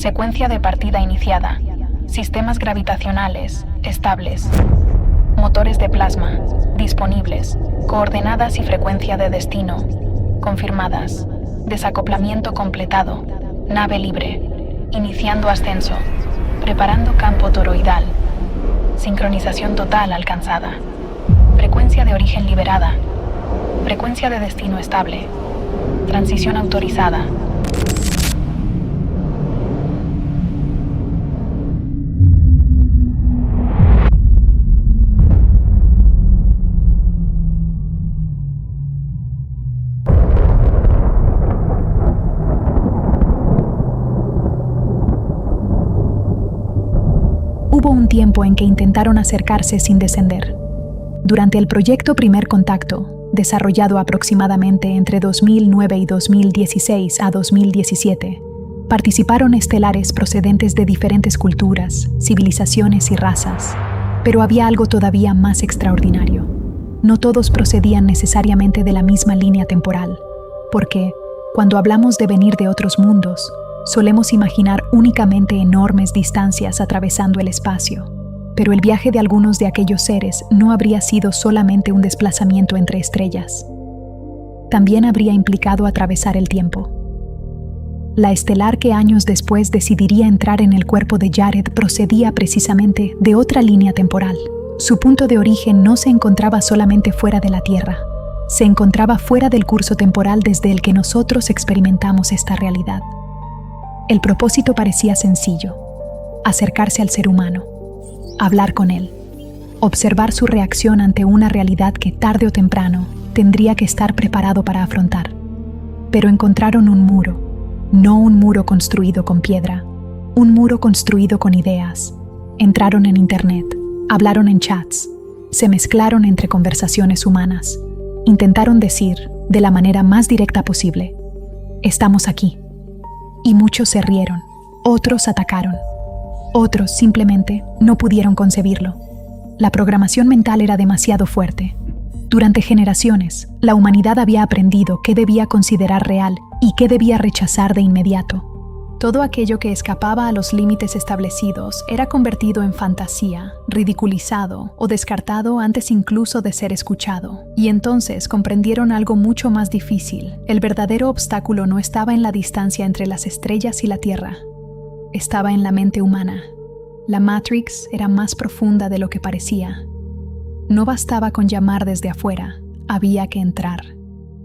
Secuencia de partida iniciada. Sistemas gravitacionales estables. Motores de plasma disponibles. Coordenadas y frecuencia de destino confirmadas. Desacoplamiento completado. Nave libre. Iniciando ascenso. Preparando campo toroidal. Sincronización total alcanzada. Frecuencia de origen liberada. Frecuencia de destino estable. Transición autorizada. Hubo un tiempo en que intentaron acercarse sin descender. Durante el proyecto Primer Contacto, desarrollado aproximadamente entre 2009 y 2016 a 2017, participaron estelares procedentes de diferentes culturas, civilizaciones y razas, pero había algo todavía más extraordinario. No todos procedían necesariamente de la misma línea temporal, porque, cuando hablamos de venir de otros mundos, solemos imaginar únicamente enormes distancias atravesando el espacio, pero el viaje de algunos de aquellos seres no habría sido solamente un desplazamiento entre estrellas. También habría implicado atravesar el tiempo. La estelar que años después decidiría entrar en el cuerpo de Jared procedía precisamente de otra línea temporal. Su punto de origen no se encontraba solamente fuera de la Tierra, se encontraba fuera del curso temporal desde el que nosotros experimentamos esta realidad. El propósito parecía sencillo: acercarse al ser humano, hablar con él, observar su reacción ante una realidad que tarde o temprano tendría que estar preparado para afrontar. Pero encontraron un muro, no un muro construido con piedra, un muro construido con ideas. Entraron en Internet, hablaron en chats, se mezclaron entre conversaciones humanas, intentaron decir, de la manera más directa posible: estamos aquí. Y muchos se rieron, otros atacaron, otros simplemente no pudieron concebirlo. La programación mental era demasiado fuerte. Durante generaciones, la humanidad había aprendido qué debía considerar real y qué debía rechazar de inmediato. Todo aquello que escapaba a los límites establecidos era convertido en fantasía, ridiculizado o descartado antes incluso de ser escuchado. Y entonces comprendieron algo mucho más difícil. El verdadero obstáculo no estaba en la distancia entre las estrellas y la Tierra. Estaba en la mente humana. La Matrix era más profunda de lo que parecía. No bastaba con llamar desde afuera, había que entrar.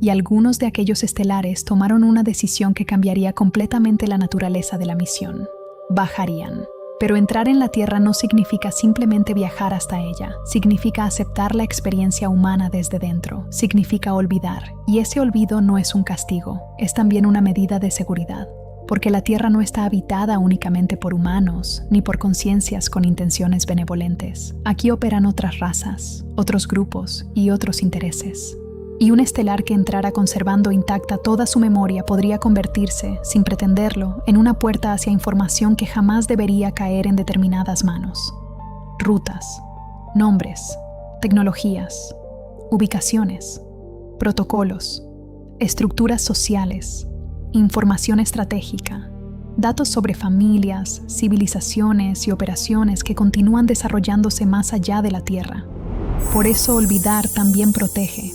Y algunos de aquellos estelares tomaron una decisión que cambiaría completamente la naturaleza de la misión. Bajarían. Pero entrar en la Tierra no significa simplemente viajar hasta ella. Significa aceptar la experiencia humana desde dentro. Significa olvidar. Y ese olvido no es un castigo, es también una medida de seguridad. Porque la Tierra no está habitada únicamente por humanos, ni por conciencias con intenciones benevolentes. Aquí operan otras razas, otros grupos y otros intereses. Y un estelar que entrara conservando intacta toda su memoria podría convertirse, sin pretenderlo, en una puerta hacia información que jamás debería caer en determinadas manos. Rutas, nombres, tecnologías, ubicaciones, protocolos, estructuras sociales, información estratégica, datos sobre familias, civilizaciones y operaciones que continúan desarrollándose más allá de la Tierra. Por eso olvidar también protege.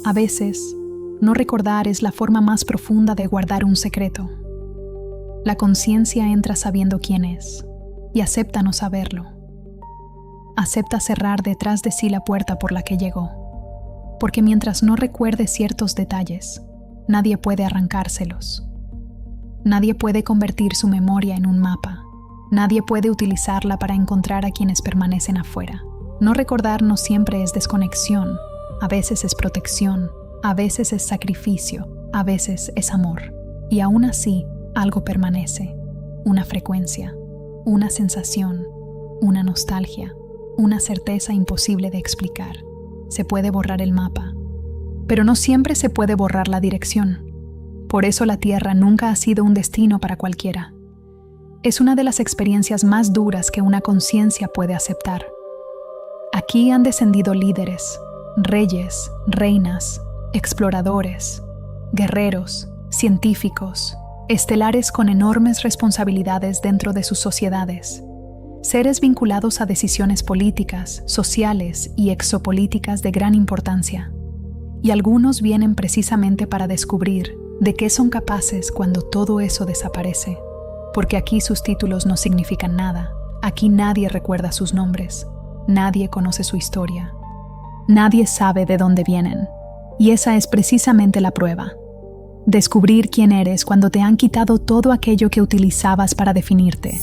A veces, no recordar es la forma más profunda de guardar un secreto. La conciencia entra sabiendo quién es y acepta no saberlo. Acepta cerrar detrás de sí la puerta por la que llegó, porque mientras no recuerde ciertos detalles, nadie puede arrancárselos. Nadie puede convertir su memoria en un mapa. Nadie puede utilizarla para encontrar a quienes permanecen afuera. No recordar no siempre es desconexión. A veces es protección, a veces es sacrificio, a veces es amor. Y aún así, algo permanece. Una frecuencia, una sensación, una nostalgia, una certeza imposible de explicar. Se puede borrar el mapa, pero no siempre se puede borrar la dirección. Por eso la Tierra nunca ha sido un destino para cualquiera. Es una de las experiencias más duras que una conciencia puede aceptar. Aquí han descendido líderes, reyes, reinas, exploradores, guerreros, científicos, estelares con enormes responsabilidades dentro de sus sociedades, seres vinculados a decisiones políticas, sociales y exopolíticas de gran importancia. Y algunos vienen precisamente para descubrir de qué son capaces cuando todo eso desaparece. Porque aquí sus títulos no significan nada, aquí nadie recuerda sus nombres, nadie conoce su historia, nadie sabe de dónde vienen. Y esa es precisamente la prueba. Descubrir quién eres cuando te han quitado todo aquello que utilizabas para definirte.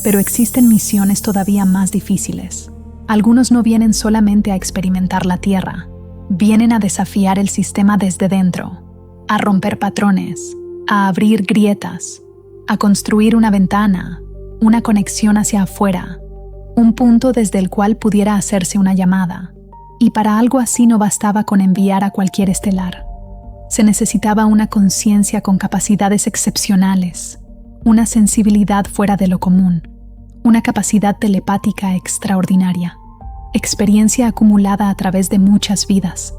Pero existen misiones todavía más difíciles. Algunos no vienen solamente a experimentar la Tierra, vienen a desafiar el sistema desde dentro, a romper patrones, a abrir grietas, a construir una ventana, una conexión hacia afuera, un punto desde el cual pudiera hacerse una llamada. Y para algo así no bastaba con enviar a cualquier estelar. Se necesitaba una conciencia con capacidades excepcionales, una sensibilidad fuera de lo común, una capacidad telepática extraordinaria, experiencia acumulada a través de muchas vidas.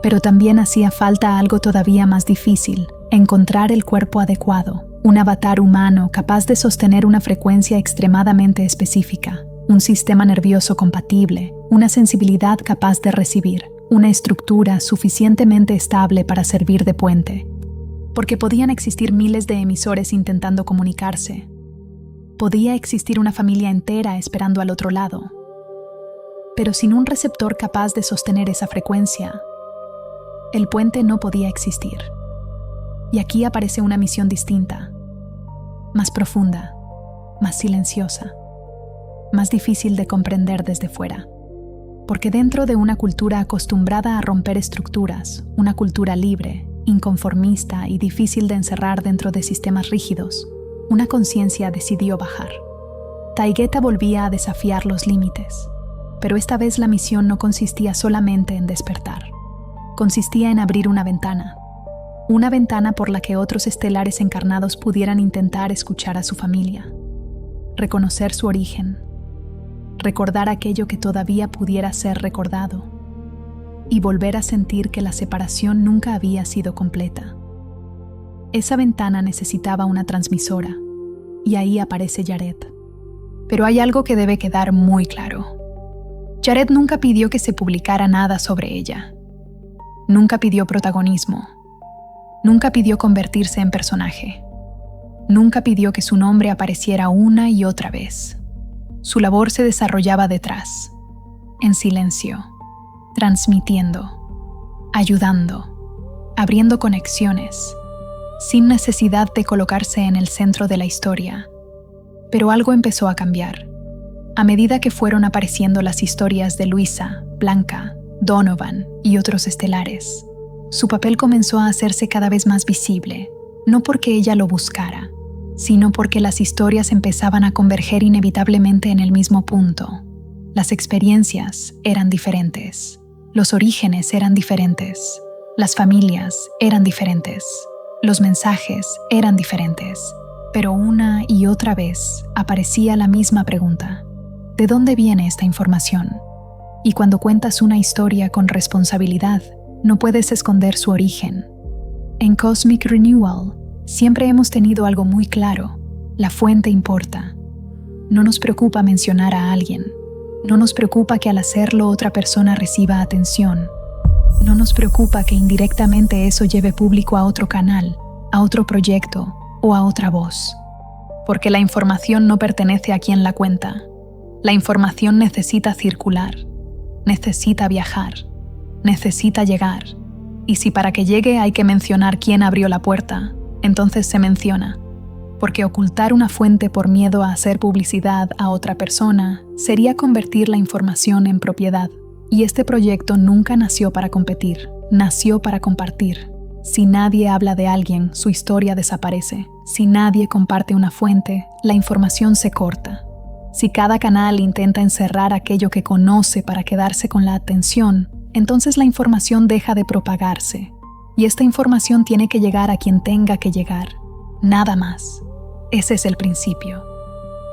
Pero también hacía falta algo todavía más difícil: encontrar el cuerpo adecuado, un avatar humano capaz de sostener una frecuencia extremadamente específica, un sistema nervioso compatible, una sensibilidad capaz de recibir, una estructura suficientemente estable para servir de puente. Porque podían existir miles de emisores intentando comunicarse. Podía existir una familia entera esperando al otro lado. Pero sin un receptor capaz de sostener esa frecuencia, el puente no podía existir. Y aquí aparece una misión distinta, más profunda, más silenciosa, más difícil de comprender desde fuera. Porque dentro de una cultura acostumbrada a romper estructuras, una cultura libre, inconformista y difícil de encerrar dentro de sistemas rígidos, una conciencia decidió bajar. Taygeta volvía a desafiar los límites, pero esta vez la misión no consistía solamente en despertar. Consistía en abrir una ventana por la que otros estelares encarnados pudieran intentar escuchar a su familia, reconocer su origen, recordar aquello que todavía pudiera ser recordado y volver a sentir que la separación nunca había sido completa. Esa ventana necesitaba una transmisora, y ahí aparece Jared. Pero hay algo que debe quedar muy claro. Jared nunca pidió que se publicara nada sobre ella. Nunca pidió protagonismo. Nunca pidió convertirse en personaje. Nunca pidió que su nombre apareciera una y otra vez. Su labor se desarrollaba detrás, en silencio, transmitiendo, ayudando, abriendo conexiones, sin necesidad de colocarse en el centro de la historia. Pero algo empezó a cambiar. A medida que fueron apareciendo las historias de Luisa, Blanca, Donovan y otros estelares, su papel comenzó a hacerse cada vez más visible, no porque ella lo buscara, sino porque las historias empezaban a converger inevitablemente en el mismo punto. Las experiencias eran diferentes, los orígenes eran diferentes, las familias eran diferentes, los mensajes eran diferentes, pero una y otra vez aparecía la misma pregunta: ¿de dónde viene esta información? Y cuando cuentas una historia con responsabilidad, no puedes esconder su origen. En Cosmic Renewal, siempre hemos tenido algo muy claro: la fuente importa. No nos preocupa mencionar a alguien. No nos preocupa que al hacerlo otra persona reciba atención. No nos preocupa que indirectamente eso lleve público a otro canal, a otro proyecto o a otra voz. Porque la información no pertenece a quien la cuenta. La información necesita circular, necesita viajar, necesita llegar. Y si para que llegue hay que mencionar quién abrió la puerta, entonces se menciona. Porque ocultar una fuente por miedo a hacer publicidad a otra persona sería convertir la información en propiedad. Y este proyecto nunca nació para competir, nació para compartir. Si nadie habla de alguien, su historia desaparece. Si nadie comparte una fuente, la información se corta. Si cada canal intenta encerrar aquello que conoce para quedarse con la atención, entonces la información deja de propagarse. Y esta información tiene que llegar a quien tenga que llegar. Nada más. Ese es el principio.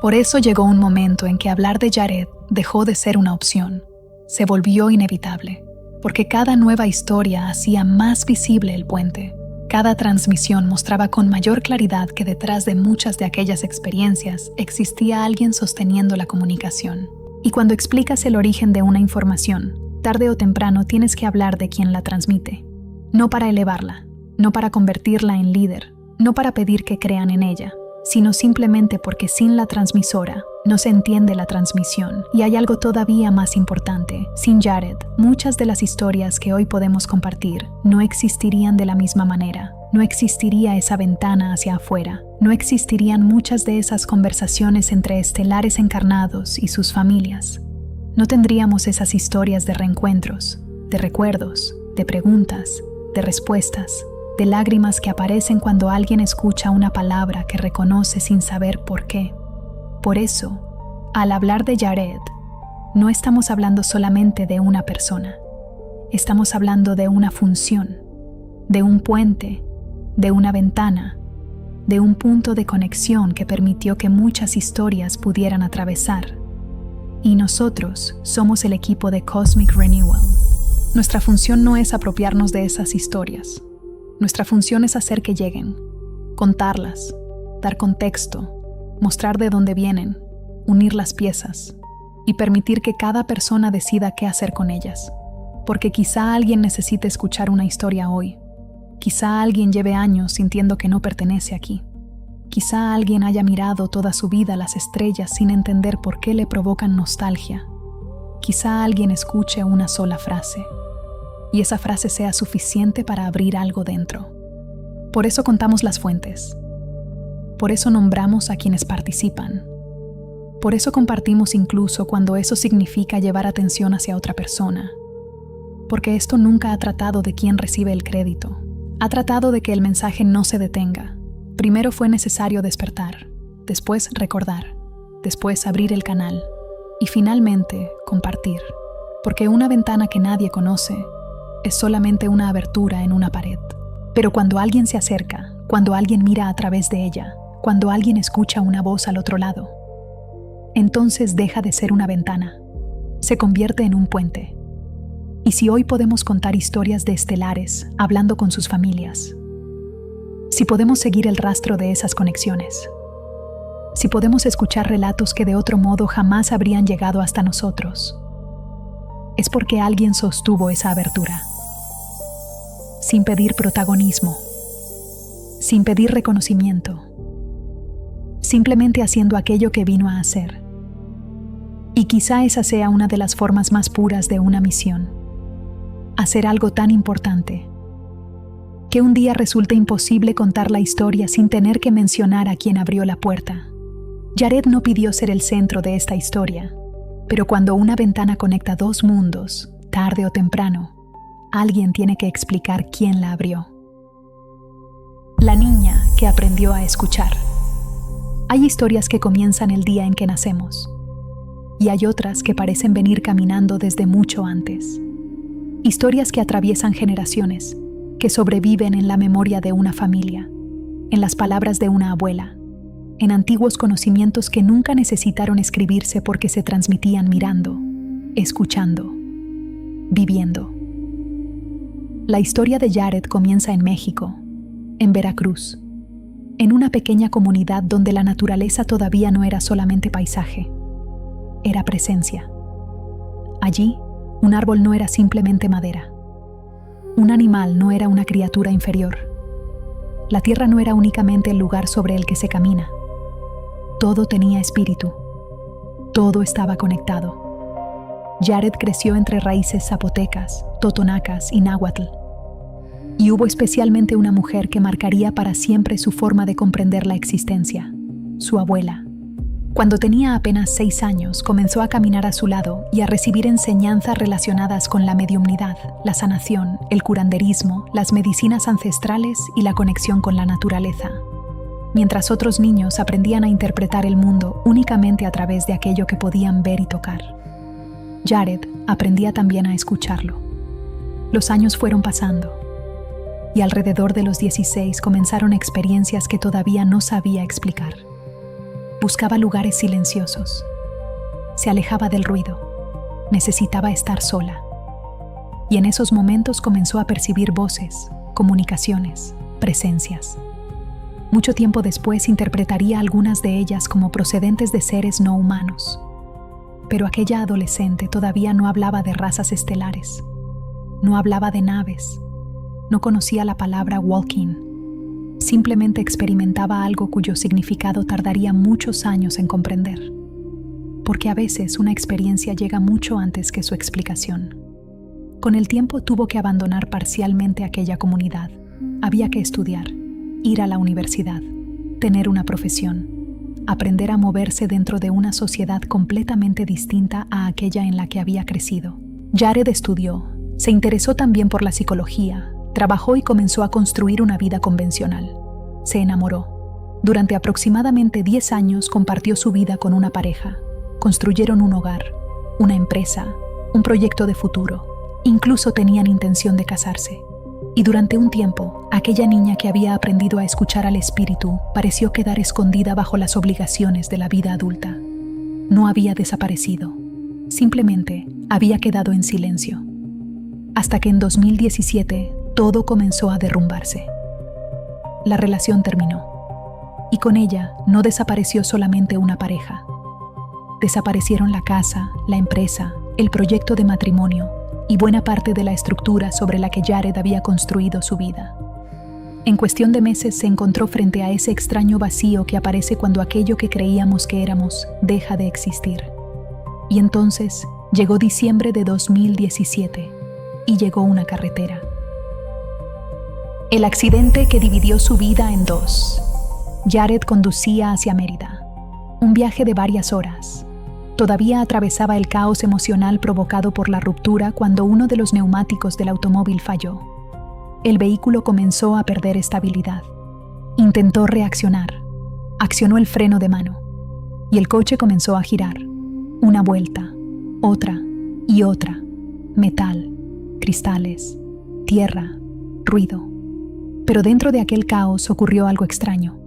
Por eso llegó un momento en que hablar de Jared dejó de ser una opción. Se volvió inevitable, porque cada nueva historia hacía más visible el puente. Cada transmisión mostraba con mayor claridad que detrás de muchas de aquellas experiencias existía alguien sosteniendo la comunicación. Y cuando explicas el origen de una información, tarde o temprano tienes que hablar de quien la transmite. No para elevarla, no para convertirla en líder, no para pedir que crean en ella, sino simplemente porque sin la transmisora no se entiende la transmisión. Y hay algo todavía más importante. Sin Jared, muchas de las historias que hoy podemos compartir no existirían de la misma manera. No existiría esa ventana hacia afuera. No existirían muchas de esas conversaciones entre estelares encarnados y sus familias. No tendríamos esas historias de reencuentros, de recuerdos, de preguntas, de respuestas, de lágrimas que aparecen cuando alguien escucha una palabra que reconoce sin saber por qué. Por eso, al hablar de Jared, no estamos hablando solamente de una persona. Estamos hablando de una función, de un puente, de una ventana, de un punto de conexión que permitió que muchas historias pudieran atravesar. Y nosotros somos el equipo de Cosmic Renewal. Nuestra función no es apropiarnos de esas historias. Nuestra función es hacer que lleguen, contarlas, dar contexto, mostrar de dónde vienen, unir las piezas y permitir que cada persona decida qué hacer con ellas. Porque quizá alguien necesite escuchar una historia hoy. Quizá alguien lleve años sintiendo que no pertenece aquí. Quizá alguien haya mirado toda su vida las estrellas sin entender por qué le provocan nostalgia. Quizá alguien escuche una sola frase y esa frase sea suficiente para abrir algo dentro. Por eso contamos las fuentes. Por eso nombramos a quienes participan. Por eso compartimos incluso cuando eso significa llevar atención hacia otra persona. Porque esto nunca ha tratado de quién recibe el crédito. Ha tratado de que el mensaje no se detenga. Primero fue necesario despertar, después recordar, después abrir el canal y finalmente compartir. Porque una ventana que nadie conoce es solamente una abertura en una pared. Pero cuando alguien se acerca, cuando alguien mira a través de ella, cuando alguien escucha una voz al otro lado, entonces deja de ser una ventana, se convierte en un puente. Y si hoy podemos contar historias de estelares hablando con sus familias, si podemos seguir el rastro de esas conexiones, si podemos escuchar relatos que de otro modo jamás habrían llegado hasta nosotros, es porque alguien sostuvo esa abertura, sin pedir protagonismo, sin pedir reconocimiento, simplemente haciendo aquello que vino a hacer. Y quizá esa sea una de las formas más puras de una misión. Hacer algo tan importante, que un día resulte imposible contar la historia sin tener que mencionar a quien abrió la puerta. Jared no pidió ser el centro de esta historia, pero cuando una ventana conecta dos mundos, tarde o temprano, alguien tiene que explicar quién la abrió. La niña que aprendió a escuchar. Hay historias que comienzan el día en que nacemos, y hay otras que parecen venir caminando desde mucho antes. Historias que atraviesan generaciones, que sobreviven en la memoria de una familia, en las palabras de una abuela, en antiguos conocimientos que nunca necesitaron escribirse porque se transmitían mirando, escuchando, viviendo. La historia de Jared comienza en México, en Veracruz, en una pequeña comunidad donde la naturaleza todavía no era solamente paisaje, era presencia. Allí, un árbol no era simplemente madera. Un animal no era una criatura inferior. La tierra no era únicamente el lugar sobre el que se camina. Todo tenía espíritu. Todo estaba conectado. Jared creció entre raíces zapotecas, totonacas y náhuatl. Y hubo especialmente una mujer que marcaría para siempre su forma de comprender la existencia, su abuela. Cuando tenía apenas 6 años, comenzó a caminar a su lado y a recibir enseñanzas relacionadas con la mediumnidad, la sanación, el curanderismo, las medicinas ancestrales y la conexión con la naturaleza. Mientras otros niños aprendían a interpretar el mundo únicamente a través de aquello que podían ver y tocar, Jared aprendía también a escucharlo. Los años fueron pasando, y alrededor de los 16 comenzaron experiencias que todavía no sabía explicar. Buscaba lugares silenciosos. Se alejaba del ruido. Necesitaba estar sola. Y en esos momentos comenzó a percibir voces, comunicaciones, presencias. Mucho tiempo después interpretaría algunas de ellas como procedentes de seres no humanos. Pero aquella adolescente todavía no hablaba de razas estelares, no hablaba de naves, no conocía la palabra walking. Simplemente experimentaba algo cuyo significado tardaría muchos años en comprender. Porque a veces una experiencia llega mucho antes que su explicación. Con el tiempo tuvo que abandonar parcialmente aquella comunidad. Había que estudiar, ir a la universidad, tener una profesión, aprender a moverse dentro de una sociedad completamente distinta a aquella en la que había crecido. Jared estudió, se interesó también por la psicología, trabajó y comenzó a construir una vida convencional. Se enamoró. Durante aproximadamente 10 años compartió su vida con una pareja. Construyeron un hogar, una empresa, un proyecto de futuro. Incluso tenían intención de casarse. Y durante un tiempo, aquella niña que había aprendido a escuchar al espíritu pareció quedar escondida bajo las obligaciones de la vida adulta. No había desaparecido. Simplemente había quedado en silencio. Hasta que en 2017 todo comenzó a derrumbarse. La relación terminó. Y con ella no desapareció solamente una pareja. Desaparecieron la casa, la empresa, el proyecto de matrimonio y buena parte de la estructura sobre la que Jared había construido su vida. En cuestión de meses se encontró frente a ese extraño vacío que aparece cuando aquello que creíamos que éramos deja de existir. Y entonces llegó diciembre de 2017 y llegó una carretera. El accidente que dividió su vida en dos. Jared conducía hacia Mérida, un viaje de varias horas. Todavía atravesaba el caos emocional provocado por la ruptura cuando uno de los neumáticos del automóvil falló. El vehículo comenzó a perder estabilidad. Intentó reaccionar. Accionó el freno de mano. Y el coche comenzó a girar. Una vuelta, otra y otra. Metal, cristales, tierra, ruido. Pero dentro de aquel caos ocurrió algo extraño.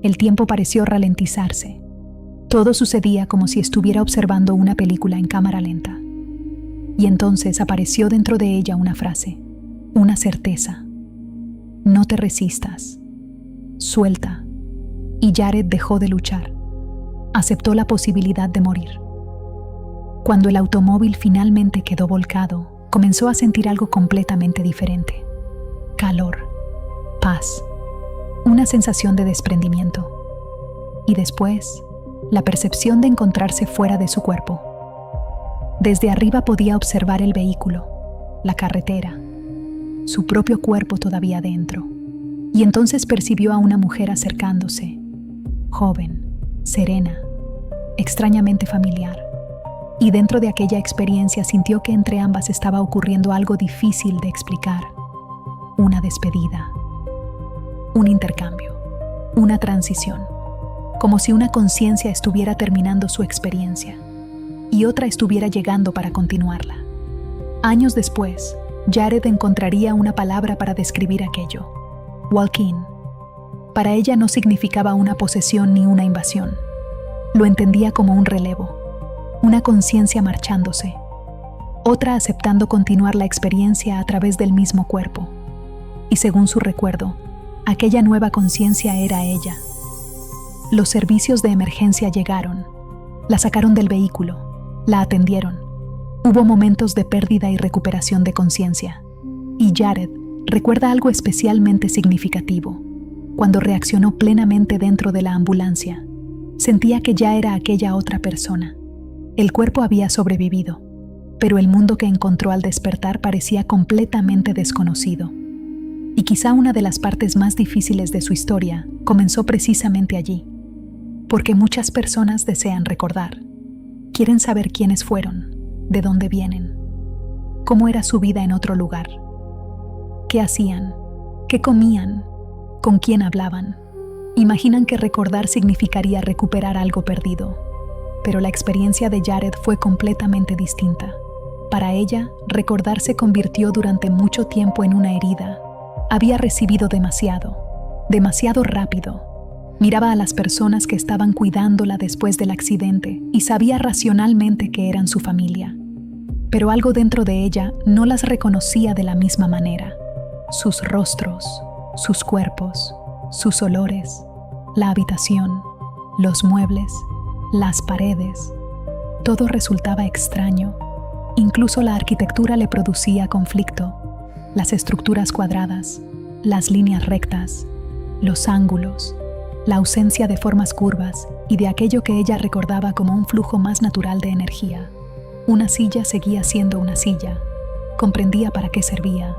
El tiempo pareció ralentizarse. Todo sucedía como si estuviera observando una película en cámara lenta. Y entonces apareció dentro de ella una frase, una certeza. No te resistas. Suelta. Y Jared dejó de luchar. Aceptó la posibilidad de morir. Cuando el automóvil finalmente quedó volcado, comenzó a sentir algo completamente diferente. Calor, paz, una sensación de desprendimiento. Y después, la percepción de encontrarse fuera de su cuerpo. Desde arriba podía observar el vehículo, la carretera, su propio cuerpo todavía dentro. Y entonces percibió a una mujer acercándose, joven, serena, extrañamente familiar. Y dentro de aquella experiencia sintió que entre ambas estaba ocurriendo algo difícil de explicar. Una despedida, un intercambio, una transición. Como si una conciencia estuviera terminando su experiencia y otra estuviera llegando para continuarla. Años después, Jared encontraría una palabra para describir aquello: walk-in. Para ella no significaba una posesión ni una invasión. Lo entendía como un relevo, una conciencia marchándose, otra aceptando continuar la experiencia a través del mismo cuerpo. Y según su recuerdo, aquella nueva conciencia era ella. Los servicios de emergencia llegaron, la sacaron del vehículo, la atendieron. Hubo momentos de pérdida y recuperación de conciencia. Y Jared recuerda algo especialmente significativo. Cuando reaccionó plenamente dentro de la ambulancia, sentía que ya era aquella otra persona. El cuerpo había sobrevivido, pero el mundo que encontró al despertar parecía completamente desconocido. Y quizá una de las partes más difíciles de su historia comenzó precisamente allí. Porque muchas personas desean recordar. Quieren saber quiénes fueron, de dónde vienen, cómo era su vida en otro lugar, qué hacían, qué comían, con quién hablaban. Imaginan que recordar significaría recuperar algo perdido. Pero la experiencia de Jared fue completamente distinta. Para ella, recordar se convirtió durante mucho tiempo en una herida. Había recibido demasiado rápido. Miraba a las personas que estaban cuidándola después del accidente y sabía racionalmente que eran su familia. Pero algo dentro de ella no las reconocía de la misma manera. Sus rostros, sus cuerpos, sus olores, la habitación, los muebles, las paredes. Todo resultaba extraño. Incluso la arquitectura le producía conflicto. Las estructuras cuadradas, las líneas rectas, los ángulos, la ausencia de formas curvas y de aquello que ella recordaba como un flujo más natural de energía. Una silla seguía siendo una silla. Comprendía para qué servía.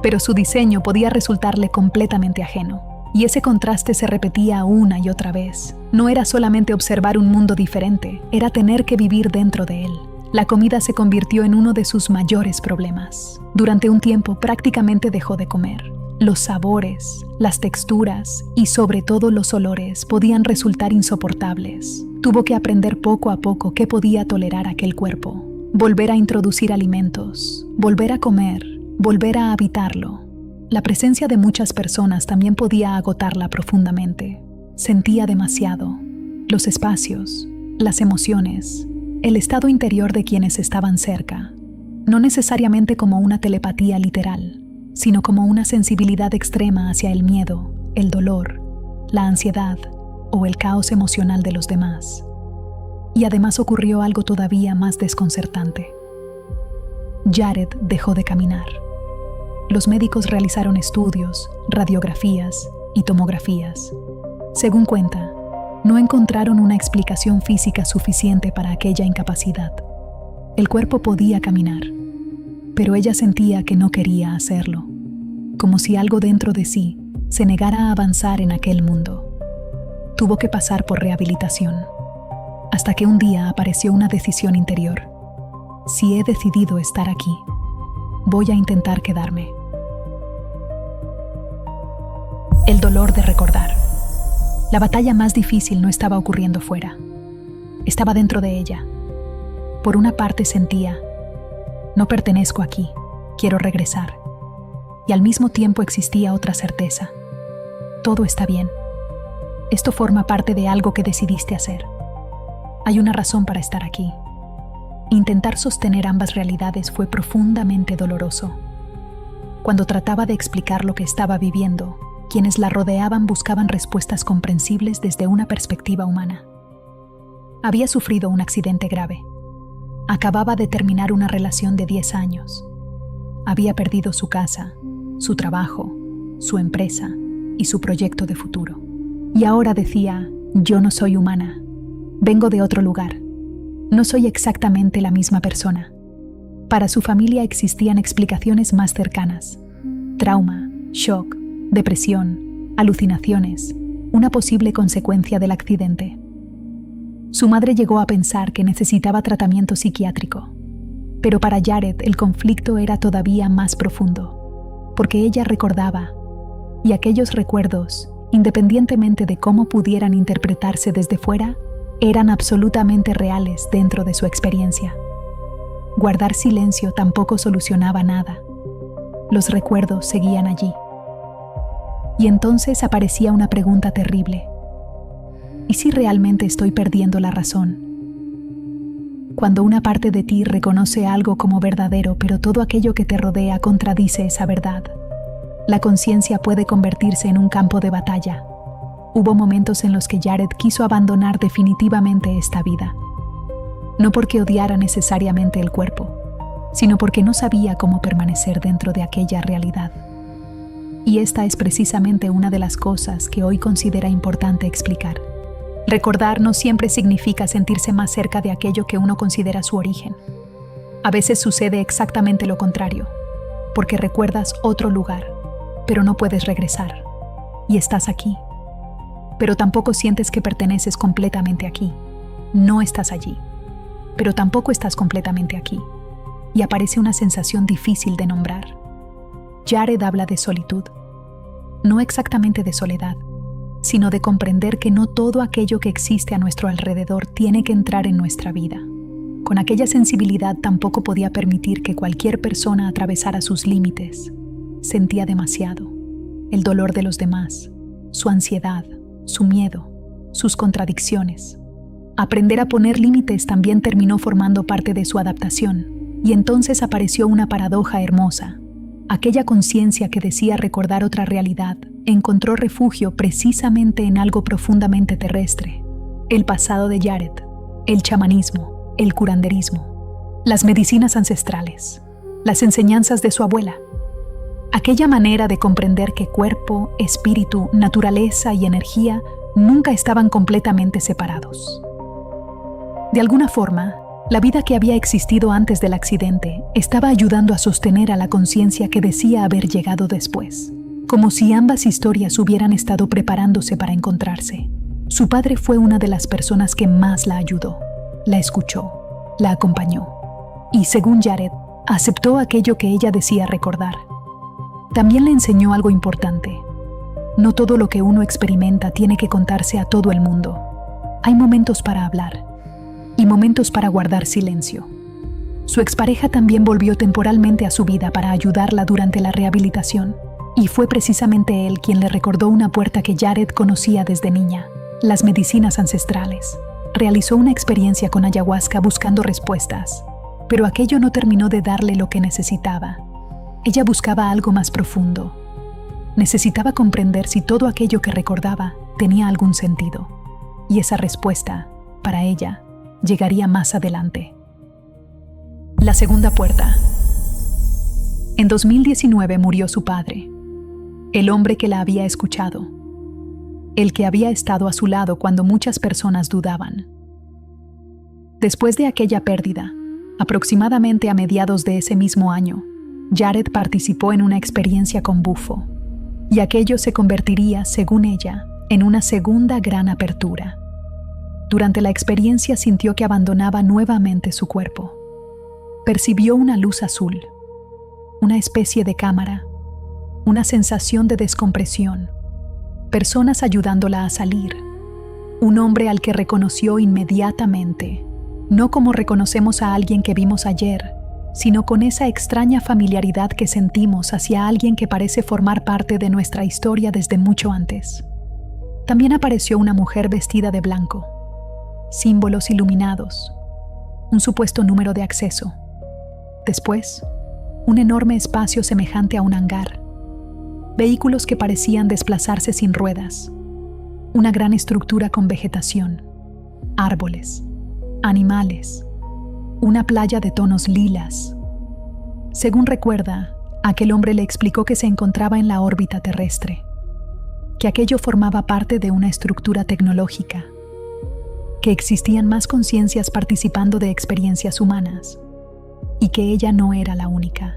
Pero su diseño podía resultarle completamente ajeno. Y ese contraste se repetía una y otra vez. No era solamente observar un mundo diferente, era tener que vivir dentro de él. La comida se convirtió en uno de sus mayores problemas. Durante un tiempo prácticamente dejó de comer. Los sabores, las texturas y sobre todo los olores podían resultar insoportables. Tuvo que aprender poco a poco qué podía tolerar aquel cuerpo. Volver a introducir alimentos, volver a comer, volver a habitarlo. La presencia de muchas personas también podía agotarla profundamente. Sentía demasiado. Los espacios, las emociones, el estado interior de quienes estaban cerca. No necesariamente como una telepatía literal, sino como una sensibilidad extrema hacia el miedo, el dolor, la ansiedad o el caos emocional de los demás. Y además ocurrió algo todavía más desconcertante. Jared dejó de caminar. Los médicos realizaron estudios, radiografías y tomografías. Según cuenta, no encontraron una explicación física suficiente para aquella incapacidad. El cuerpo podía caminar, pero ella sentía que no quería hacerlo, como si algo dentro de sí se negara a avanzar en aquel mundo. Tuvo que pasar por rehabilitación, hasta que un día apareció una decisión interior. Si he decidido estar aquí, voy a intentar quedarme. El dolor de recordar. La batalla más difícil no estaba ocurriendo fuera. Estaba dentro de ella. Por una parte sentía, no pertenezco aquí, quiero regresar. Y al mismo tiempo existía otra certeza. Todo está bien. Esto forma parte de algo que decidiste hacer. Hay una razón para estar aquí. Intentar sostener ambas realidades fue profundamente doloroso. Cuando trataba de explicar lo que estaba viviendo, quienes la rodeaban buscaban respuestas comprensibles desde una perspectiva humana. Había sufrido un accidente grave. Acababa de terminar una relación de 10 años. Había perdido su casa, su trabajo, su empresa y su proyecto de futuro. Y ahora decía, yo no soy humana. Vengo de otro lugar. No soy exactamente la misma persona. Para su familia existían explicaciones más cercanas. Trauma, shock, depresión, alucinaciones, una posible consecuencia del accidente. Su madre llegó a pensar que necesitaba tratamiento psiquiátrico, pero para Jared el conflicto era todavía más profundo, porque ella recordaba, y aquellos recuerdos, independientemente de cómo pudieran interpretarse desde fuera, eran absolutamente reales dentro de su experiencia. Guardar silencio tampoco solucionaba nada. Los recuerdos seguían allí. Y entonces aparecía una pregunta terrible. ¿Y si realmente estoy perdiendo la razón? Cuando una parte de ti reconoce algo como verdadero, pero todo aquello que te rodea contradice esa verdad, la conciencia puede convertirse en un campo de batalla. Hubo momentos en los que Jared quiso abandonar definitivamente esta vida. No porque odiara necesariamente el cuerpo, sino porque no sabía cómo permanecer dentro de aquella realidad. Y esta es precisamente una de las cosas que hoy considera importante explicar. Recordar no siempre significa sentirse más cerca de aquello que uno considera su origen. A veces sucede exactamente lo contrario, porque recuerdas otro lugar, pero no puedes regresar. Y estás aquí. Pero tampoco sientes que perteneces completamente aquí. No estás allí. Pero tampoco estás completamente aquí. Y aparece una sensación difícil de nombrar. Jared habla de solitud. No exactamente de soledad, sino de comprender que no todo aquello que existe a nuestro alrededor tiene que entrar en nuestra vida. Con aquella sensibilidad tampoco podía permitir que cualquier persona atravesara sus límites. Sentía demasiado. El dolor de los demás, su ansiedad, su miedo, sus contradicciones. Aprender a poner límites también terminó formando parte de su adaptación, y entonces apareció una paradoja hermosa. Aquella conciencia que decía recordar otra realidad encontró refugio precisamente en algo profundamente terrestre: el pasado de Jared, el chamanismo, el curanderismo, las medicinas ancestrales, las enseñanzas de su abuela. Aquella manera de comprender que cuerpo, espíritu, naturaleza y energía nunca estaban completamente separados. De alguna forma, la vida que había existido antes del accidente estaba ayudando a sostener a la conciencia que decía haber llegado después, como si ambas historias hubieran estado preparándose para encontrarse. Su padre fue una de las personas que más la ayudó, la escuchó, la acompañó y, según Jared, aceptó aquello que ella decía recordar. También le enseñó algo importante: no todo lo que uno experimenta tiene que contarse a todo el mundo. Hay momentos para hablar y momentos para guardar silencio. Su expareja también volvió temporalmente a su vida para ayudarla durante la rehabilitación, y fue precisamente él quien le recordó una puerta que Jared conocía desde niña: las medicinas ancestrales. Realizó una experiencia con ayahuasca buscando respuestas, pero aquello no terminó de darle lo que necesitaba. Ella buscaba algo más profundo. Necesitaba comprender si todo aquello que recordaba tenía algún sentido, y esa respuesta, para ella, llegaría más adelante. La segunda puerta. En 2019 murió su padre, el hombre que la había escuchado, el que había estado a su lado cuando muchas personas dudaban. Después de aquella pérdida, aproximadamente a mediados de ese mismo año, Jared participó en una experiencia con Bufo, y aquello se convertiría, según ella, en una segunda gran apertura. Durante la experiencia sintió que abandonaba nuevamente su cuerpo. Percibió una luz azul, una especie de cámara, una sensación de descompresión, personas ayudándola a salir, un hombre al que reconoció inmediatamente, no como reconocemos a alguien que vimos ayer, sino con esa extraña familiaridad que sentimos hacia alguien que parece formar parte de nuestra historia desde mucho antes. También apareció una mujer vestida de blanco, símbolos iluminados, un supuesto número de acceso. Después, un enorme espacio semejante a un hangar, vehículos que parecían desplazarse sin ruedas, una gran estructura con vegetación, árboles, animales, una playa de tonos lilas. Según recuerda, aquel hombre le explicó que se encontraba en la órbita terrestre, que aquello formaba parte de una estructura tecnológica, que existían más conciencias participando de experiencias humanas, y que ella no era la única.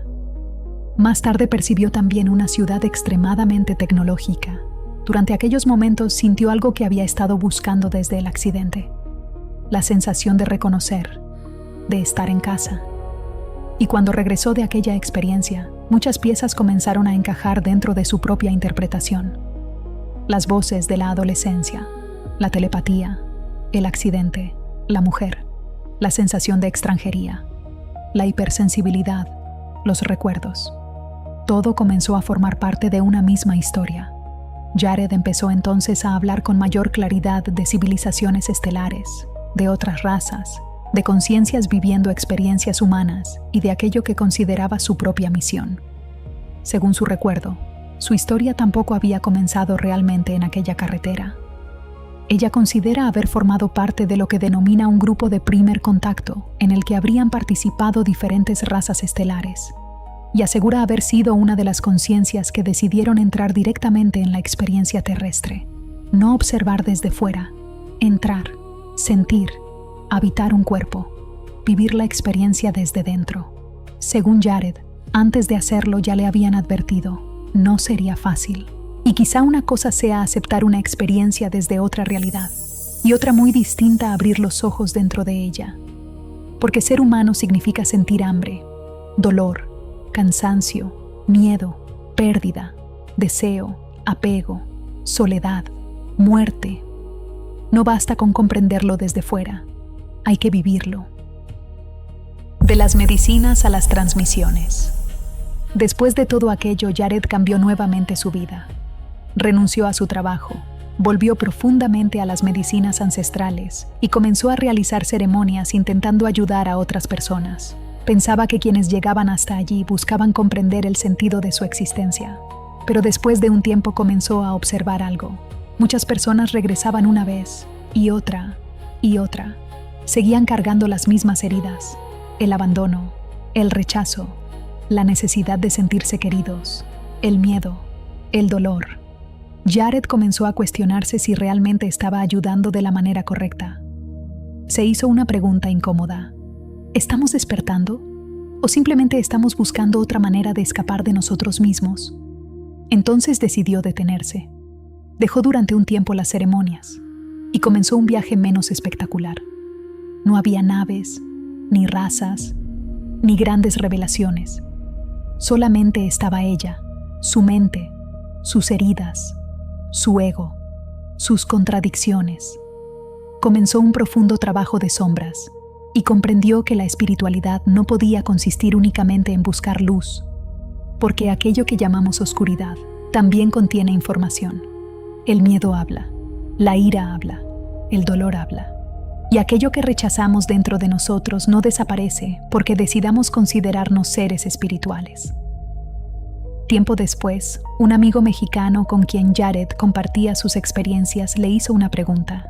Más tarde percibió también una ciudad extremadamente tecnológica. Durante aquellos momentos sintió algo que había estado buscando desde el accidente: la sensación de reconocer, de estar en casa. Y cuando regresó de aquella experiencia, muchas piezas comenzaron a encajar dentro de su propia interpretación. Las voces de la adolescencia, la telepatía, el accidente, la mujer, la sensación de extranjería, la hipersensibilidad, los recuerdos. Todo comenzó a formar parte de una misma historia. Jared empezó entonces a hablar con mayor claridad de civilizaciones estelares, de otras razas, de conciencias viviendo experiencias humanas y de aquello que consideraba su propia misión. Según su recuerdo, su historia tampoco había comenzado realmente en aquella carretera. Ella considera haber formado parte de lo que denomina un grupo de primer contacto, en el que habrían participado diferentes razas estelares, y asegura haber sido una de las conciencias que decidieron entrar directamente en la experiencia terrestre, no observar desde fuera, entrar, sentir, habitar un cuerpo, vivir la experiencia desde dentro. Según Jared, antes de hacerlo ya le habían advertido: no sería fácil. Y quizá una cosa sea aceptar una experiencia desde otra realidad, y otra muy distinta abrir los ojos dentro de ella. Porque ser humano significa sentir hambre, dolor, cansancio, miedo, pérdida, deseo, apego, soledad, muerte. No basta con comprenderlo desde fuera, hay que vivirlo. De las medicinas a las transmisiones. Después de todo aquello, Jared cambió nuevamente su vida. Renunció a su trabajo, volvió profundamente a las medicinas ancestrales y comenzó a realizar ceremonias intentando ayudar a otras personas. Pensaba que quienes llegaban hasta allí buscaban comprender el sentido de su existencia. Pero después de un tiempo comenzó a observar algo. Muchas personas regresaban una vez, y otra, y otra. Seguían cargando las mismas heridas: el abandono, el rechazo, la necesidad de sentirse queridos, el miedo, el dolor. Jared comenzó a cuestionarse si realmente estaba ayudando de la manera correcta. Se hizo una pregunta incómoda. ¿Estamos despertando? ¿O simplemente estamos buscando otra manera de escapar de nosotros mismos? Entonces decidió detenerse. Dejó durante un tiempo las ceremonias y comenzó un viaje menos espectacular. No había naves, ni razas, ni grandes revelaciones. Solamente estaba ella, su mente, sus heridas, su ego, sus contradicciones. Comenzó un profundo trabajo de sombras y comprendió que la espiritualidad no podía consistir únicamente en buscar luz, porque aquello que llamamos oscuridad también contiene información. El miedo habla, la ira habla, el dolor habla. Y aquello que rechazamos dentro de nosotros no desaparece porque decidamos considerarnos seres espirituales. Tiempo después, un amigo mexicano con quien Jared compartía sus experiencias le hizo una pregunta.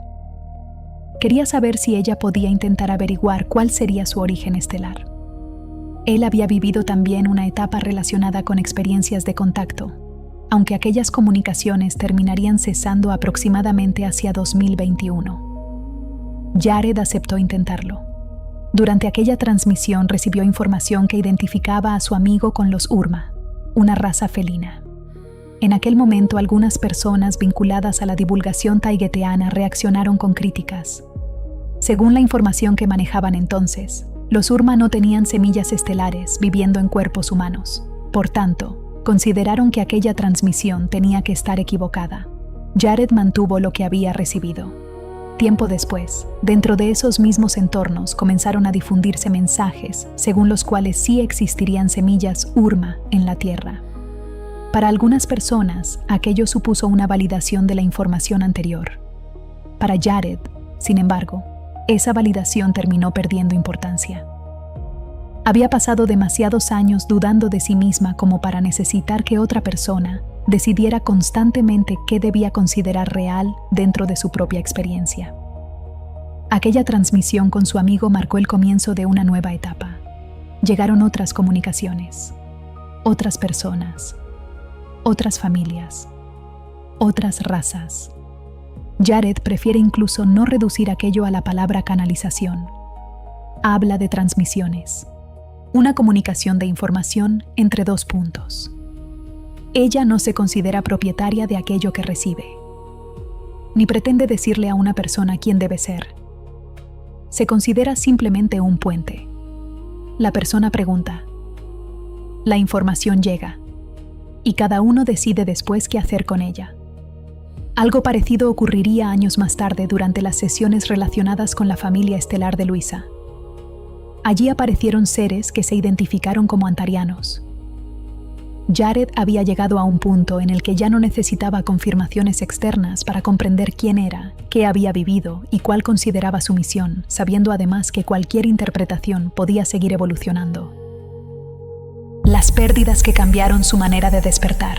Quería saber si ella podía intentar averiguar cuál sería su origen estelar. Él había vivido también una etapa relacionada con experiencias de contacto, aunque aquellas comunicaciones terminarían cesando aproximadamente hacia 2021. Jared aceptó intentarlo. Durante aquella transmisión recibió información que identificaba a su amigo con los Urma, una raza felina. En aquel momento, algunas personas vinculadas a la divulgación taigueteana reaccionaron con críticas. Según la información que manejaban entonces, los Urma no tenían semillas estelares viviendo en cuerpos humanos. Por tanto, consideraron que aquella transmisión tenía que estar equivocada. Jared mantuvo lo que había recibido. Tiempo después, dentro de esos mismos entornos comenzaron a difundirse mensajes según los cuales sí existirían semillas Urma en la Tierra. Para algunas personas, aquello supuso una validación de la información anterior. Para Jared, sin embargo, esa validación terminó perdiendo importancia. Había pasado demasiados años dudando de sí misma como para necesitar que otra persona decidiera constantemente qué debía considerar real dentro de su propia experiencia. Aquella transmisión con su amigo marcó el comienzo de una nueva etapa. Llegaron otras comunicaciones, otras personas, otras familias, otras razas. Jared prefiere incluso no reducir aquello a la palabra canalización. Habla de transmisiones, una comunicación de información entre dos puntos. Ella no se considera propietaria de aquello que recibe, ni pretende decirle a una persona quién debe ser. Se considera simplemente un puente. La persona pregunta. La información llega, y cada uno decide después qué hacer con ella. Algo parecido ocurriría años más tarde durante las sesiones relacionadas con la familia estelar de Luisa. Allí aparecieron seres que se identificaron como antarianos. Jared había llegado a un punto en el que ya no necesitaba confirmaciones externas para comprender quién era, qué había vivido y cuál consideraba su misión, sabiendo además que cualquier interpretación podía seguir evolucionando. Las pérdidas que cambiaron su manera de despertar.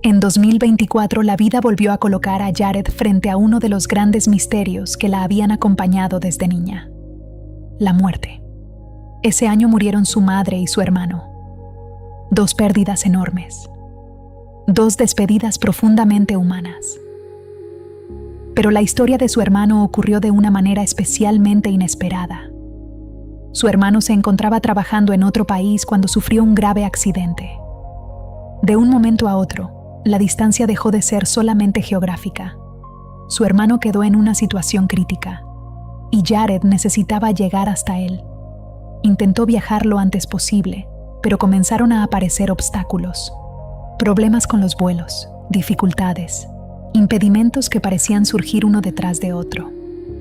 En 2024, la vida volvió a colocar a Jared frente a uno de los grandes misterios que la habían acompañado desde niña: la muerte. Ese año murieron su madre y su hermano. Dos pérdidas enormes. Dos despedidas profundamente humanas. Pero la historia de su hermano ocurrió de una manera especialmente inesperada. Su hermano se encontraba trabajando en otro país cuando sufrió un grave accidente. De un momento a otro, la distancia dejó de ser solamente geográfica. Su hermano quedó en una situación crítica, y Jared necesitaba llegar hasta él. Intentó viajar lo antes posible, pero comenzaron a aparecer obstáculos. Problemas con los vuelos, dificultades, impedimentos que parecían surgir uno detrás de otro.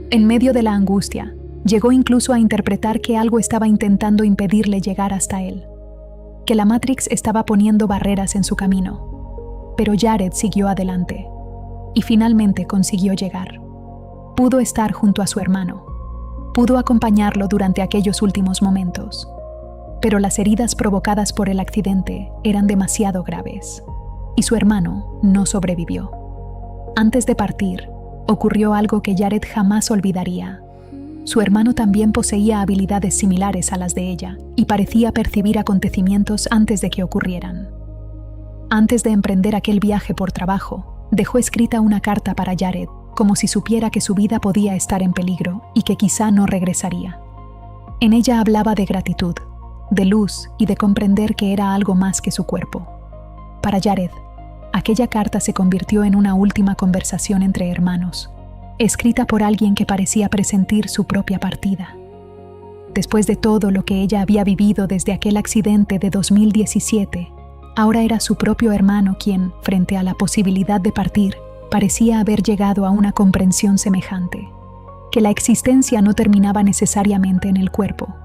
En medio de la angustia, llegó incluso a interpretar que algo estaba intentando impedirle llegar hasta él, que la Matrix estaba poniendo barreras en su camino. Pero Jared siguió adelante y finalmente consiguió llegar. Pudo estar junto a su hermano. Pudo acompañarlo durante aquellos últimos momentos. pero las heridas provocadas por el accidente eran demasiado graves, y su hermano no sobrevivió. Antes de partir, ocurrió algo que Jared jamás olvidaría. Su hermano también poseía habilidades similares a las de ella y parecía percibir acontecimientos antes de que ocurrieran. Antes de emprender aquel viaje por trabajo, dejó escrita una carta para Jared, como si supiera que su vida podía estar en peligro y que quizá no regresaría. En ella hablaba de gratitud, de luz y de comprender que era algo más que su cuerpo. Para Jared, aquella carta se convirtió en una última conversación entre hermanos, escrita por alguien que parecía presentir su propia partida. Después de todo lo que ella había vivido desde aquel accidente de 2017, ahora era su propio hermano quien, frente a la posibilidad de partir, parecía haber llegado a una comprensión semejante, que la existencia no terminaba necesariamente en el cuerpo,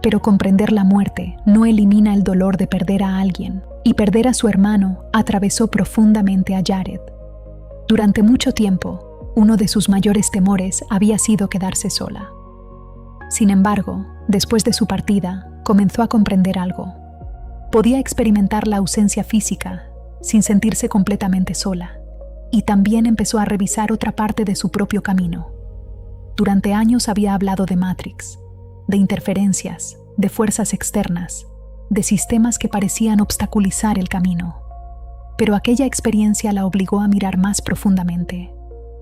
pero comprender la muerte no elimina el dolor de perder a alguien, y perder a su hermano atravesó profundamente a Jared. Durante mucho tiempo, uno de sus mayores temores había sido quedarse sola. Sin embargo, después de su partida, comenzó a comprender algo. Podía experimentar la ausencia física sin sentirse completamente sola, y también empezó a revisar otra parte de su propio camino. Durante años había hablado de Matrix, de interferencias, de fuerzas externas, de sistemas que parecían obstaculizar el camino. Pero aquella experiencia la obligó a mirar más profundamente,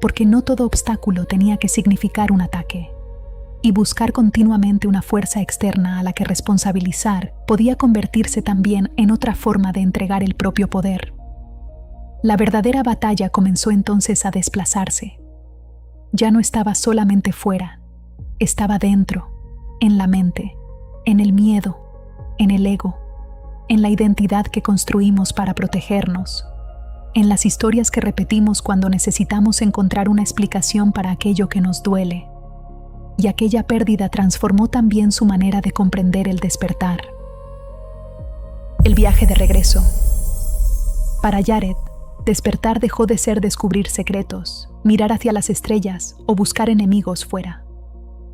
porque no todo obstáculo tenía que significar un ataque, y buscar continuamente una fuerza externa a la que responsabilizar podía convertirse también en otra forma de entregar el propio poder. La verdadera batalla comenzó entonces a desplazarse. Ya no estaba solamente fuera, estaba dentro, en la mente, en el miedo, en el ego, en la identidad que construimos para protegernos, en las historias que repetimos cuando necesitamos encontrar una explicación para aquello que nos duele. Y aquella pérdida transformó también su manera de comprender el despertar. El viaje de regreso. Para Jared, despertar dejó de ser descubrir secretos, mirar hacia las estrellas o buscar enemigos fuera.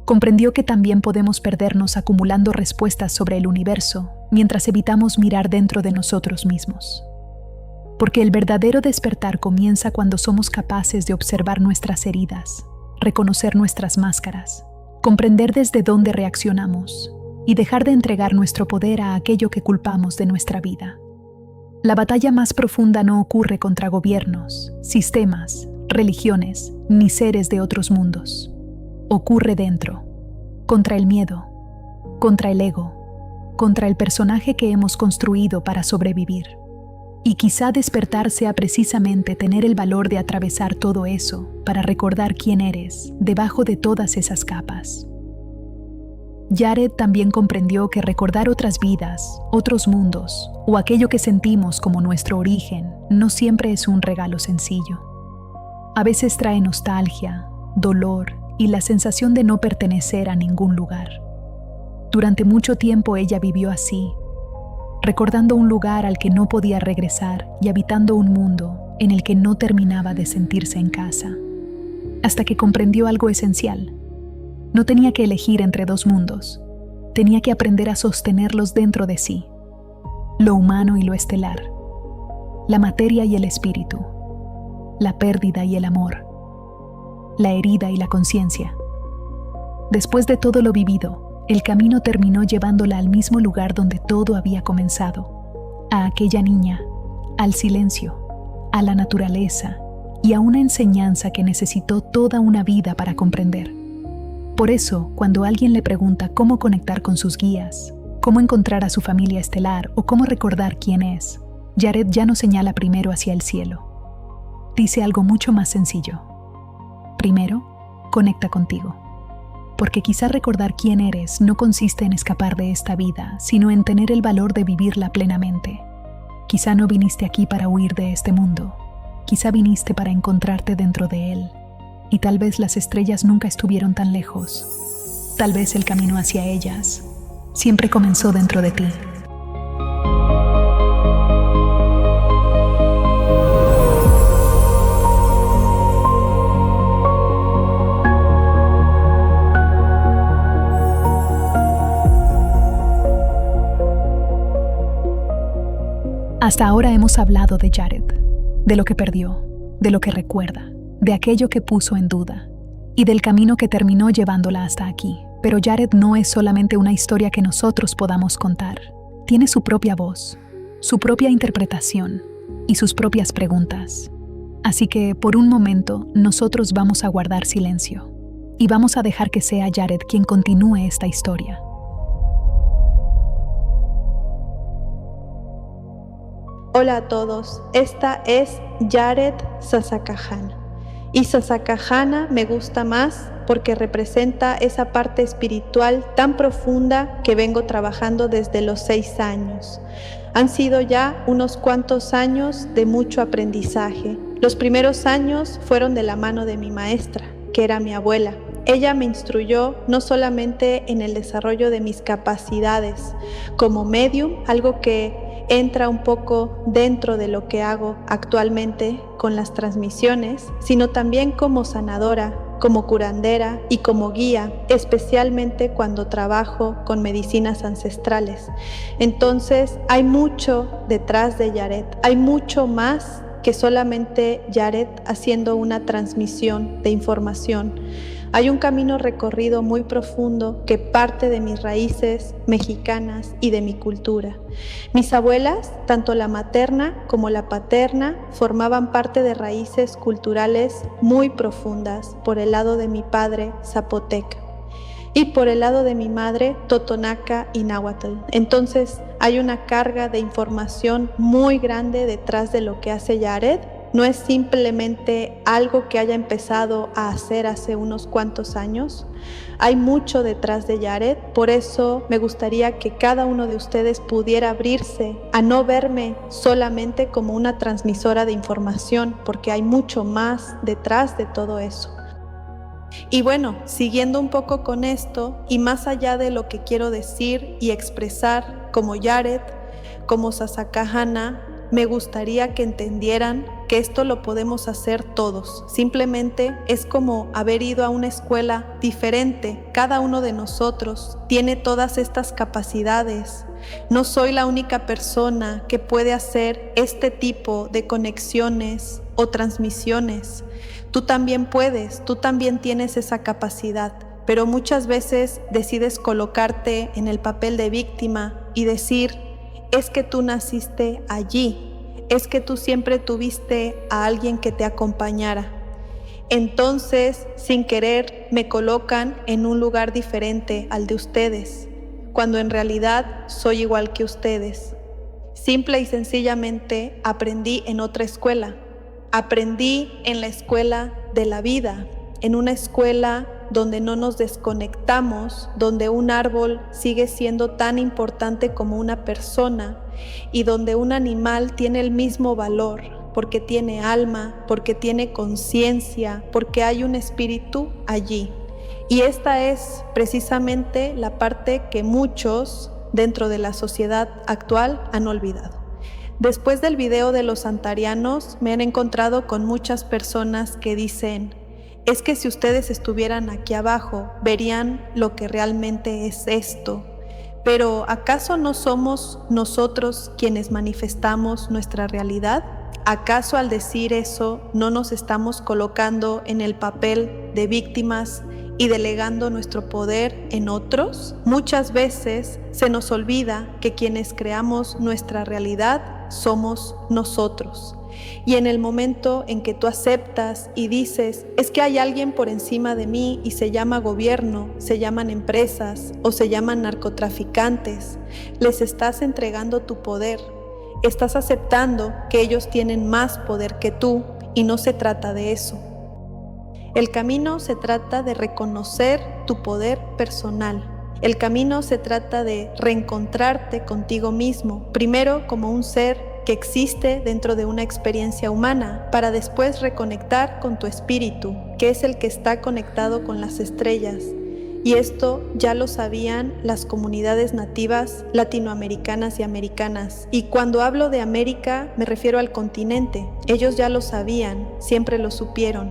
Comprendió que también podemos perdernos acumulando respuestas sobre el universo mientras evitamos mirar dentro de nosotros mismos. Porque el verdadero despertar comienza cuando somos capaces de observar nuestras heridas, reconocer nuestras máscaras, comprender desde dónde reaccionamos y dejar de entregar nuestro poder a aquello que culpamos de nuestra vida. La batalla más profunda no ocurre contra gobiernos, sistemas, religiones, ni seres de otros mundos. Ocurre dentro, contra el miedo, contra el ego, contra el personaje que hemos construido para sobrevivir. Y quizá despertar sea precisamente tener el valor de atravesar todo eso para recordar quién eres debajo de todas esas capas. Jared también comprendió que recordar otras vidas, otros mundos o aquello que sentimos como nuestro origen no siempre es un regalo sencillo. A veces trae nostalgia, dolor y la sensación de no pertenecer a ningún lugar. Durante mucho tiempo ella vivió así, recordando un lugar al que no podía regresar y habitando un mundo en el que no terminaba de sentirse en casa, hasta que comprendió algo esencial. No tenía que elegir entre dos mundos, tenía que aprender a sostenerlos dentro de sí, lo humano y lo estelar, la materia y el espíritu, la pérdida y el amor, la herida y la conciencia. Después de todo lo vivido, el camino terminó llevándola al mismo lugar donde todo había comenzado, a aquella niña, al silencio, a la naturaleza y a una enseñanza que necesitó toda una vida para comprender. Por eso, cuando alguien le pregunta cómo conectar con sus guías, cómo encontrar a su familia estelar o cómo recordar quién es, Jared ya no señala primero hacia el cielo. Dice algo mucho más sencillo. Primero, conecta contigo. Porque quizá recordar quién eres no consiste en escapar de esta vida, sino en tener el valor de vivirla plenamente. Quizá no viniste aquí para huir de este mundo. Quizá viniste para encontrarte dentro de él. Y tal vez las estrellas nunca estuvieron tan lejos. Tal vez el camino hacia ellas siempre comenzó dentro de ti. Hasta ahora hemos hablado de Jared, de lo que perdió, de lo que recuerda, de aquello que puso en duda y del camino que terminó llevándola hasta aquí. Pero Jared no es solamente una historia que nosotros podamos contar. Tiene su propia voz, su propia interpretación y sus propias preguntas. Así que, por un momento, nosotros vamos a guardar silencio y vamos a dejar que sea Jared quien continúe esta historia. Hola a todos, esta es Jared Sasakajana. Y Sasakajana me gusta más porque representa esa parte espiritual tan profunda que vengo trabajando desde los 6 años. Han sido ya unos cuantos años de mucho aprendizaje. Los primeros años fueron de la mano de mi maestra, que era mi abuela. Ella me instruyó no solamente en el desarrollo de mis capacidades como medium, algo que entra un poco dentro de lo que hago actualmente con las transmisiones, sino también como sanadora, como curandera y como guía, especialmente cuando trabajo con medicinas ancestrales. Entonces hay mucho detrás de Jared, hay mucho más que solamente Jared haciendo una transmisión de información. Hay un camino recorrido muy profundo que parte de mis raíces mexicanas y de mi cultura. Mis abuelas, tanto la materna como la paterna, formaban parte de raíces culturales muy profundas por el lado de mi padre, zapoteca, y por el lado de mi madre, totonaca y náhuatl. Entonces hay una carga de información muy grande detrás de lo que hace Jared. No es simplemente algo que haya empezado a hacer hace unos cuantos años. Hay mucho detrás de Jared, por eso me gustaría que cada uno de ustedes pudiera abrirse a no verme solamente como una transmisora de información, porque hay mucho más detrás de todo eso. Y bueno, siguiendo un poco con esto, y más allá de lo que quiero decir y expresar como Jared, como Sasakajana, me gustaría que entendieran que esto lo podemos hacer todos. Simplemente es como haber ido a una escuela diferente. Cada uno de nosotros tiene todas estas capacidades. No soy la única persona que puede hacer este tipo de conexiones o transmisiones. Tú también puedes, tú también tienes esa capacidad, pero muchas veces decides colocarte en el papel de víctima y decir: es que tú naciste allí, es que tú siempre tuviste a alguien que te acompañara. Entonces, sin querer, me colocan en un lugar diferente al de ustedes, cuando en realidad soy igual que ustedes. Simple y sencillamente aprendí en otra escuela. Aprendí en la escuela de la vida, en una escuela donde no nos desconectamos, donde un árbol sigue siendo tan importante como una persona y donde un animal tiene el mismo valor porque tiene alma, porque tiene conciencia, porque hay un espíritu allí. Y esta es precisamente la parte que muchos dentro de la sociedad actual han olvidado. Después del video de los santarianos me han encontrado con muchas personas que dicen: es que si ustedes estuvieran aquí abajo, verían lo que realmente es esto. Pero ¿acaso no somos nosotros quienes manifestamos nuestra realidad? ¿Acaso al decir eso no nos estamos colocando en el papel de víctimas y delegando nuestro poder en otros? Muchas veces se nos olvida que quienes creamos nuestra realidad somos nosotros. Y en el momento en que tú aceptas y dices: es que hay alguien por encima de mí y se llama gobierno, se llaman empresas o se llaman narcotraficantes, les estás entregando tu poder. Estás aceptando que ellos tienen más poder que tú y no se trata de eso. El camino se trata de reconocer tu poder personal. El camino se trata de reencontrarte contigo mismo, primero como un ser que existe dentro de una experiencia humana, para después reconectar con tu espíritu, que es el que está conectado con las estrellas. Y esto ya lo sabían las comunidades nativas latinoamericanas y americanas. Y cuando hablo de América, me refiero al continente. Ellos ya lo sabían, siempre lo supieron.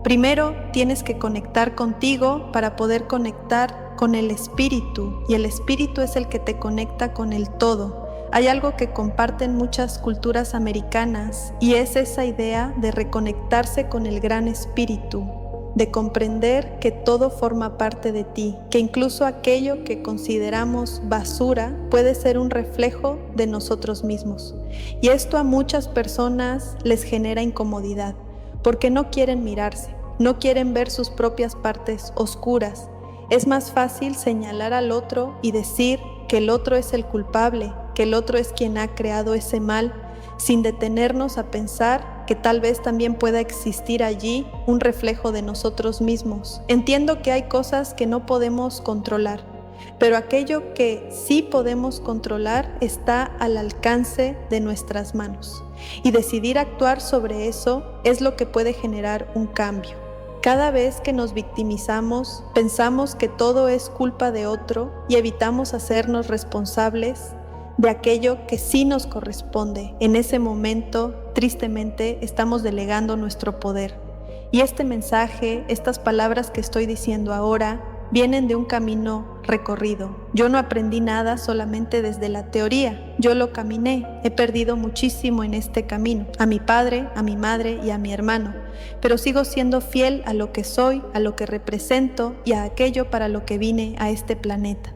Primero tienes que conectar contigo para poder conectar con el espíritu, y el espíritu es el que te conecta con el todo. hay algo que comparten muchas culturas americanas y es esa idea de reconectarse con el gran espíritu, de comprender que todo forma parte de ti, que incluso aquello que consideramos basura puede ser un reflejo de nosotros mismos. Y esto a muchas personas les genera incomodidad, porque no quieren mirarse, no quieren ver sus propias partes oscuras. Es más fácil señalar al otro y decir que el otro es el culpable, que el otro es quien ha creado ese mal, sin detenernos a pensar que tal vez también pueda existir allí un reflejo de nosotros mismos. Entiendo que hay cosas que no podemos controlar, pero aquello que sí podemos controlar está al alcance de nuestras manos. Y decidir actuar sobre eso es lo que puede generar un cambio. Cada vez que nos victimizamos, pensamos que todo es culpa de otro y evitamos hacernos responsables de aquello que sí nos corresponde. En ese momento, tristemente, estamos delegando nuestro poder. Y este mensaje, estas palabras que estoy diciendo ahora, vienen de un camino recorrido. Yo no aprendí nada solamente desde la teoría, yo lo caminé. He perdido muchísimo en este camino, a mi padre, a mi madre y a mi hermano, pero sigo siendo fiel a lo que soy, a lo que represento y a aquello para lo que vine a este planeta.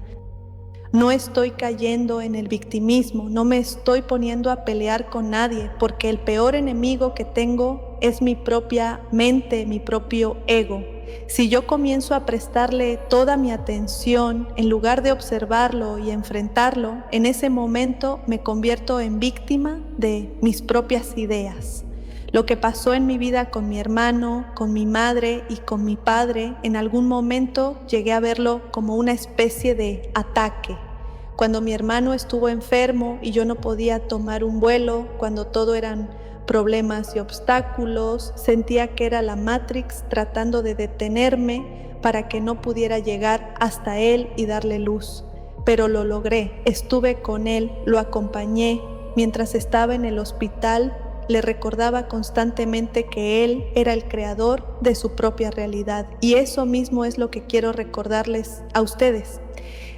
No estoy cayendo en el victimismo, no me estoy poniendo a pelear con nadie, porque el peor enemigo que tengo es mi propia mente, mi propio ego. Si yo comienzo a prestarle toda mi atención, en lugar de observarlo y enfrentarlo, en ese momento me convierto en víctima de mis propias ideas. Lo que pasó en mi vida con mi hermano, con mi madre y con mi padre, en algún momento llegué a verlo como una especie de ataque. Cuando mi hermano estuvo enfermo y yo no podía tomar un vuelo, cuando todo eran problemas y obstáculos, sentía que era la Matrix tratando de detenerme para que no pudiera llegar hasta él y darle luz. Pero lo logré, estuve con él, lo acompañé. Mientras estaba en el hospital, le recordaba constantemente que él era el creador de su propia realidad. Y eso mismo es lo que quiero recordarles a ustedes.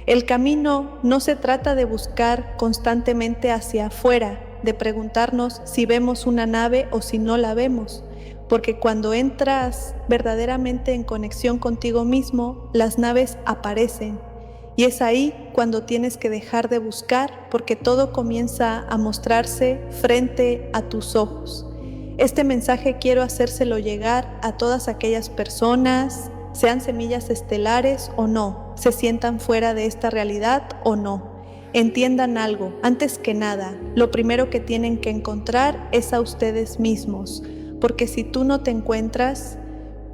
El camino no se trata de buscar constantemente hacia afuera, de preguntarnos si vemos una nave o si no la vemos, porque cuando entras verdaderamente en conexión contigo mismo, las naves aparecen. Y es ahí cuando tienes que dejar de buscar, porque todo comienza a mostrarse frente a tus ojos. Este mensaje quiero hacérselo llegar a todas aquellas personas, sean semillas estelares o no, se sientan fuera de esta realidad o no. Entiendan algo, antes que nada, lo primero que tienen que encontrar es a ustedes mismos, porque si tú no te encuentras,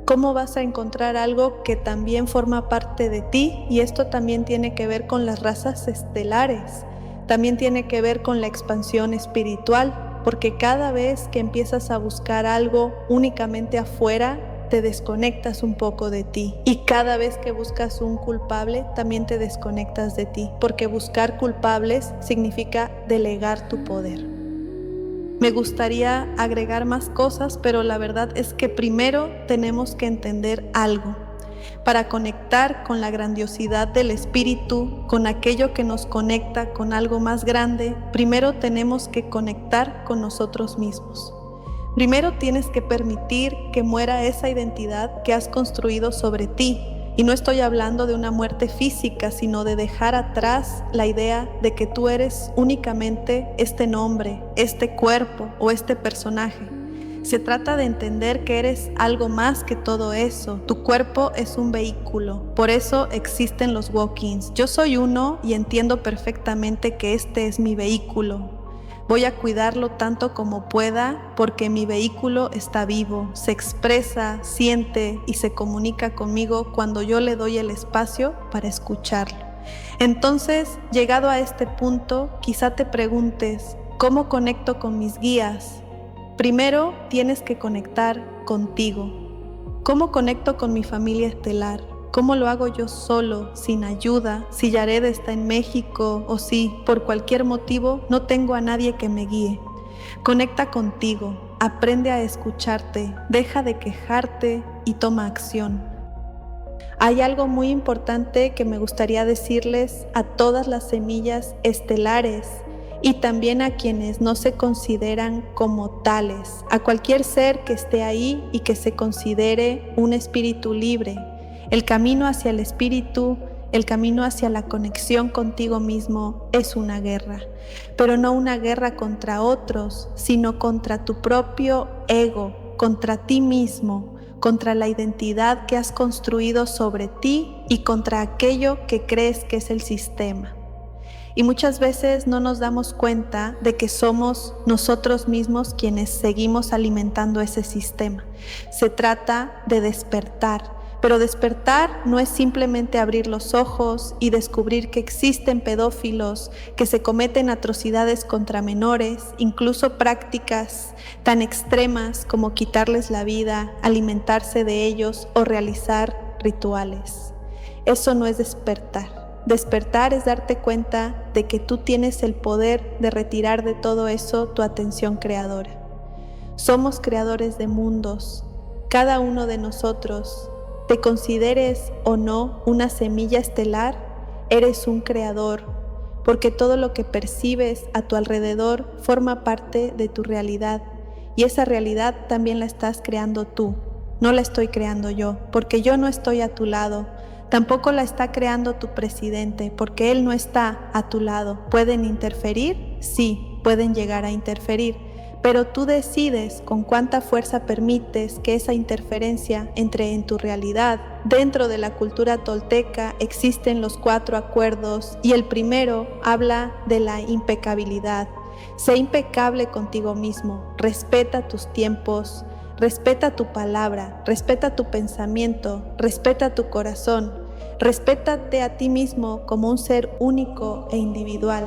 ¿cómo vas a encontrar algo que también forma parte de ti? Y esto también tiene que ver con las razas estelares, también tiene que ver con la expansión espiritual, porque cada vez que empiezas a buscar algo únicamente afuera, te desconectas un poco de ti. Y cada vez que buscas un culpable, también te desconectas de ti, porque buscar culpables significa delegar tu poder. Me gustaría agregar más cosas, pero la verdad es que primero tenemos que entender algo. Para conectar con la grandiosidad del espíritu, con aquello que nos conecta con algo más grande, primero tenemos que conectar con nosotros mismos. Primero tienes que permitir que muera esa identidad que has construido sobre ti. Y no estoy hablando de una muerte física, sino de dejar atrás la idea de que tú eres únicamente este nombre, este cuerpo o este personaje. Se trata de entender que eres algo más que todo eso. Tu cuerpo es un vehículo, por eso existen los walk-ins. Yo soy uno y entiendo perfectamente que este es mi vehículo. Voy a cuidarlo tanto como pueda porque mi vehículo está vivo, se expresa, siente y se comunica conmigo cuando yo le doy el espacio para escucharlo. Entonces, llegado a este punto, quizá te preguntes, ¿cómo conecto con mis guías? Primero, tienes que conectar contigo. ¿Cómo conecto con mi familia estelar? ¿Cómo lo hago yo solo, sin ayuda? Si Yared está en México o si, por cualquier motivo, no tengo a nadie que me guíe. Conecta contigo, aprende a escucharte, deja de quejarte y toma acción. Hay algo muy importante que me gustaría decirles a todas las semillas estelares y también a quienes no se consideran como tales, a cualquier ser que esté ahí y que se considere un espíritu libre. El camino hacia el espíritu, el camino hacia la conexión contigo mismo es una guerra, pero no una guerra contra otros, sino contra tu propio ego, contra ti mismo, contra la identidad que has construido sobre ti y contra aquello que crees que es el sistema. Y muchas veces no nos damos cuenta de que somos nosotros mismos quienes seguimos alimentando ese sistema. Se trata de despertar, pero despertar no es simplemente abrir los ojos y descubrir que existen pedófilos, que se cometen atrocidades contra menores, incluso prácticas tan extremas como quitarles la vida, alimentarse de ellos o realizar rituales. Eso no es despertar. Despertar es darte cuenta de que tú tienes el poder de retirar de todo eso tu atención creadora. Somos creadores de mundos. Cada uno de nosotros, te consideres o no una semilla estelar, eres un creador, porque todo lo que percibes a tu alrededor forma parte de tu realidad, y esa realidad también la estás creando tú. No la estoy creando yo, porque yo no estoy a tu lado. Tampoco la está creando tu presidente, porque él no está a tu lado. ¿Pueden interferir? Sí, pueden llegar a interferir, pero tú decides con cuánta fuerza permites que esa interferencia entre en tu realidad. Dentro de la cultura tolteca existen los 4 acuerdos y el primero habla de la impecabilidad. Sé impecable contigo mismo, respeta tus tiempos, respeta tu palabra, respeta tu pensamiento, respeta tu corazón, respétate a ti mismo como un ser único e individual.